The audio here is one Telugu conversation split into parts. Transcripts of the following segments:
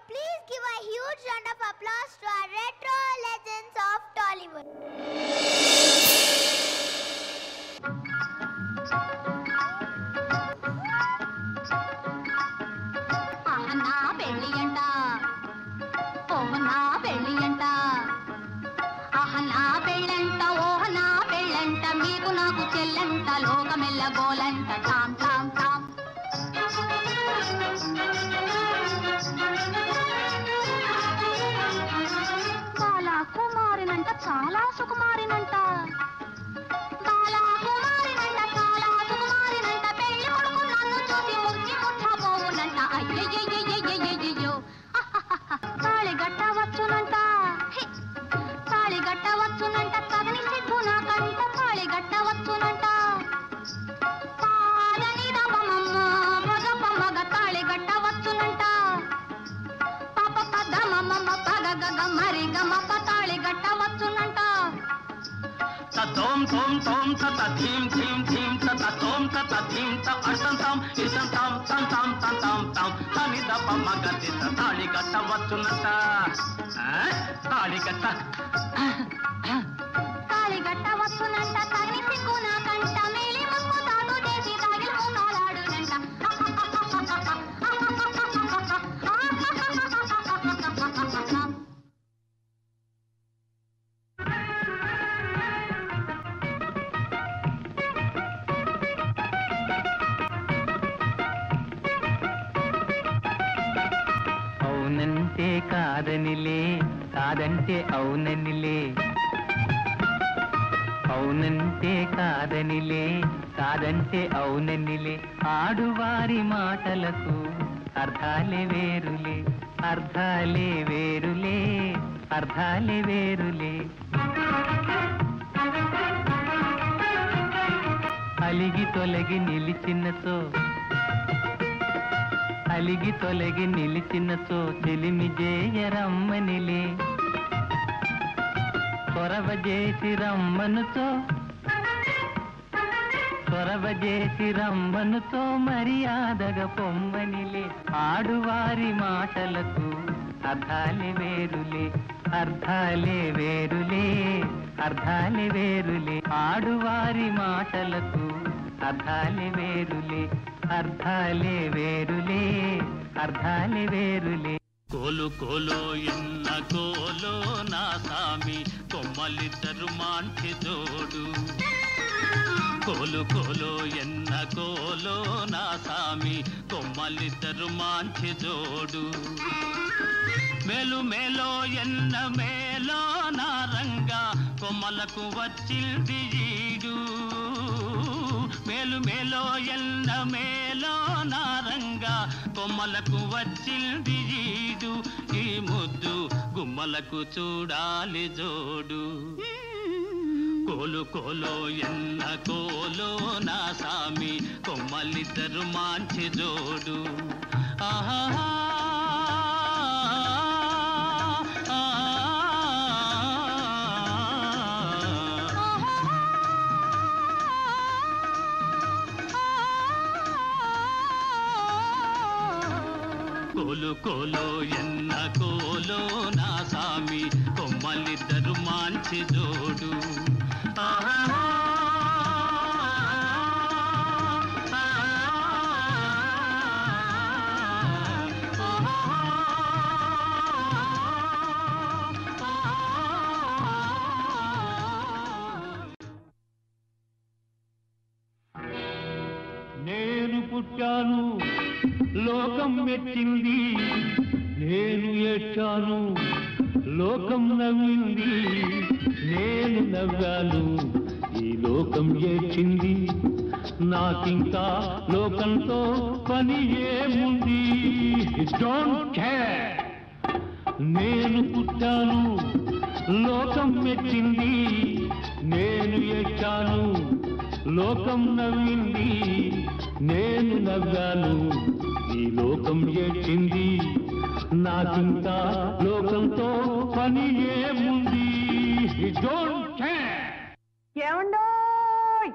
Please give a huge round of applause to our retro legends of Tollywood. Ahana belliyanta, ohana belliyanta, ahana bellanta, ohana bellanta, meeku naaku chellanta, lokamella golanta, tam tam tam. Bala కుమారినంట చాలా సుకుమారినంట బాలా కుమారినంట చాలా సుకుమారినంట పెళ్లి కొడుకు నన్ను చూసి ముచ్చి ముట్టబోవునంట అయ్యయ్యయ్యయ్యయ్యయ్యో తాళి గట్టవచ్చునంట తాళి గట్టవచ్చునంట తగని సిగ్గు నాకంట తాళి గట్టవచ్చునంట పాదని దమమ్మ భగపమ్మగ తాళి గట్టవచ్చునంట పాప పద మమ్మ పగగగ మరి గమ పతాళి గట్టవచ్చునంట తోం తోం తోం తత ధీం ధీం ధీం తత తోం తత ధీం త అర్తంతం ఇసంతం తంతం తంతం తం తని దప మగతి తాళి కట్టవచ్చునంట తాళి గట్టవచ్చునంట తగిని సిగ్గు నాకంట మేలి ముక్కు తాగు చేసి తాగిన మూనాలాడునంట అవునంటే కాదనిలే కాదంటే అవుననిలే అవునంటే కాదనిలే కాదంటే అవుననిలే ఆడువారి మాటలకు అర్థాలే వేరులే అర్థాలే వేరులే అర్థాలే వేరులే అలిగి తొలగి నిలిచినతో అలిగి తొలగి నిలిచినతో చెలిమి జేయరమ్మనిలే చొరవ చేసి రమ్మనుతో చొరవ చేసి రమ్మనుతో మర్యాదగా పొమ్మనిలే ఆడువారి మాటలకు అర్థాలే వేరులే అర్థాలే వేరులే అర్థాలే వేరులే ఆడువారి మాటలకు అర్థాలే వేరులే అర్థాలే వేరులే అర్థాలే వేరులే కోలు కోలో ఎన్న కోలో నా సామి కొమ్మలిద్దరు మాంటి జోడు కోలు కోలో ఎన్న కోలో నా సామి కొమ్మలిద్దరు మాంటి జోడు మేలు మేలో ఎన్న మేలో నా రంగా కొమ్మలకు వచ్చింది ఈడు మేలు మేలో ఎన్న మేలో నా రంగా కొమ్మలకు వచ్చింది ఈడు ఈ ముద్దు గుమ్మలకు చూడాలి జోడు కోలు కోలో ఎన్న కోలో నా సామి కొమ్మలిద్దరు మాంచి జోడు ఆహా కోలు కోలో ఎన్న కోలో నా సామి కొమ్మలిద్దరు మాంచి జోడు నేను పుట్టాను లోకం మెచ్చింది నేను ఏడ్చాను లోకం నవ్వింది నేను నవ్వాను ఈ లోకం ఏడ్చింది నాకింకా లోకంతో పని ఏముంది డోంట్ కేర్ నేను పుట్టాను లోకం మెచ్చింది నేను ఏడ్చాను లోకం నవ్వింది నేను నవ్వాను ఈ లోకం ఏడ్చింది నాకింకా లోకంతో పని ఏముంది డోంట్ కేర్ ఏమండోయ్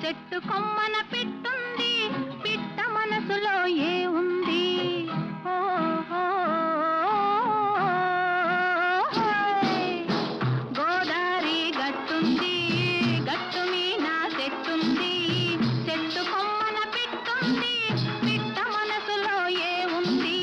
చెట్టు కొమ్మన పిట్టుంది పిట్ట మనసులో ఏ ఉంది గోదారి గట్టుంది గట్టు మీన చెట్టుంది చెట్టు కొమ్మన పిట్టుంది పిట్ట మనసులో ఏ ఉంది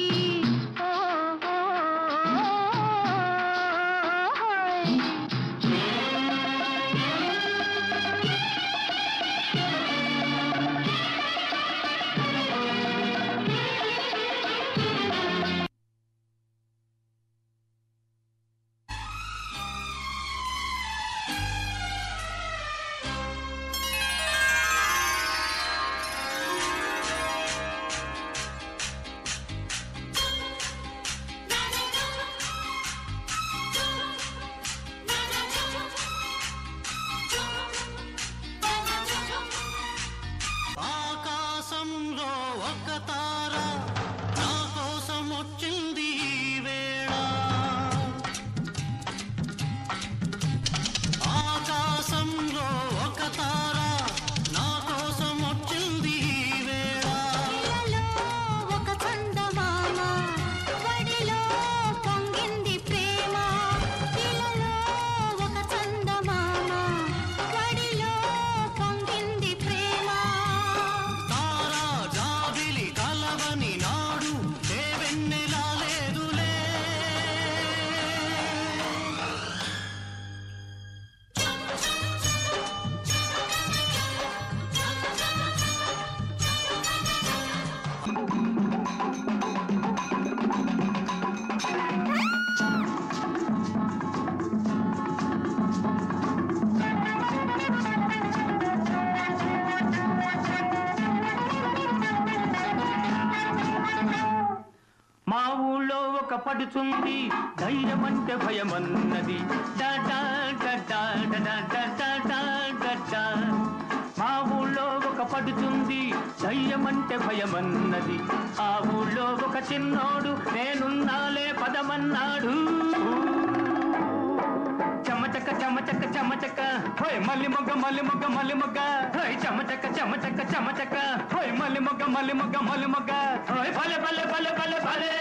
ఆకాశంలో ఒక తార నా కోసం వచ్చింది వేళ ఆకాశంలో ఒక తార నా కోసం వచ్చింది వేళ ఒక చందమామ వడిలో పొంగింది ప్రేమ ఇలలో ఒక చందమామ వడిలో పొంగింది ప్రేమ తారా జాబిలి కలవని నాడు ఏ వెన్నెలా లేదులే మా ఊళ్ళో ఒక పడుచుంది ధైర్యం అంటే భయమన్నది డా డా డా డా డా డా డా డా డా డా. మా ఊళ్ళో ఒక పడుచుంది ధైర్యం అంటే భయమన్నది ఆ ఊళ్ళో ఒక చిన్నోడు నేనున్నాలే పదమన్నాడు చెమచక్క చెమచక్క చెమచక్క హోయ్ మల్లి మొగ్గ మల్లి మొగ్గ మల్లి మొగ్గ హోయ్ చెమచక్క చెమచక్క చెమచక్క హోయ్ మల్లి మొగ్గ మల్లి మొగ్గ మల్లి మొగ్గ హోయ్ భలే భలే భలే భలే భలే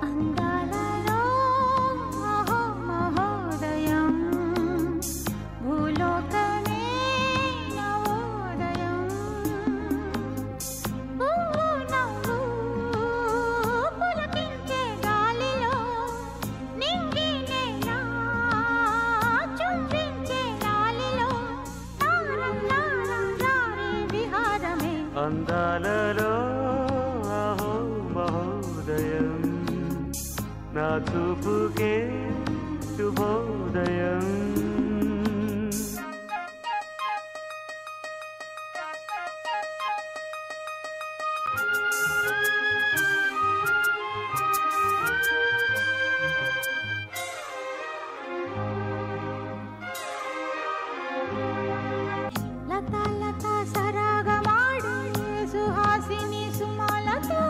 అందాలలో మహోదయం భూలోకమే నవోదయం నవ్వు పులకించే గాలిలో నింగి నేల చుంబించే గాలిలో తారం తారం రారే విహారమే అందాలలో అహో మహోదయం నా చూపుకే శుభోదయం లతా లతా సరాగమాడే సుహాసిని సుమాలతో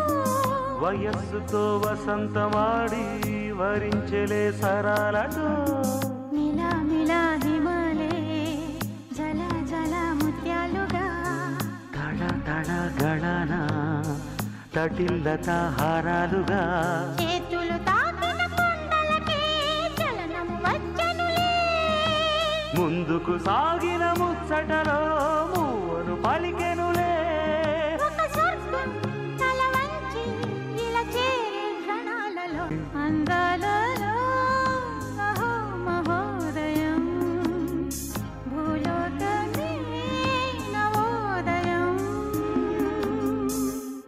వయస్సుతో వసంతమాడి వరించెలే సరాలతో మిలా మిలా హిమలే జల జల ముత్యాలుగా తడ తడ గణన తటిల్లత హారాలుగా చేతులు తాకిన కొండలకే చలనం వచ్చనులే ముందుకు సాగిన ముచ్చటలో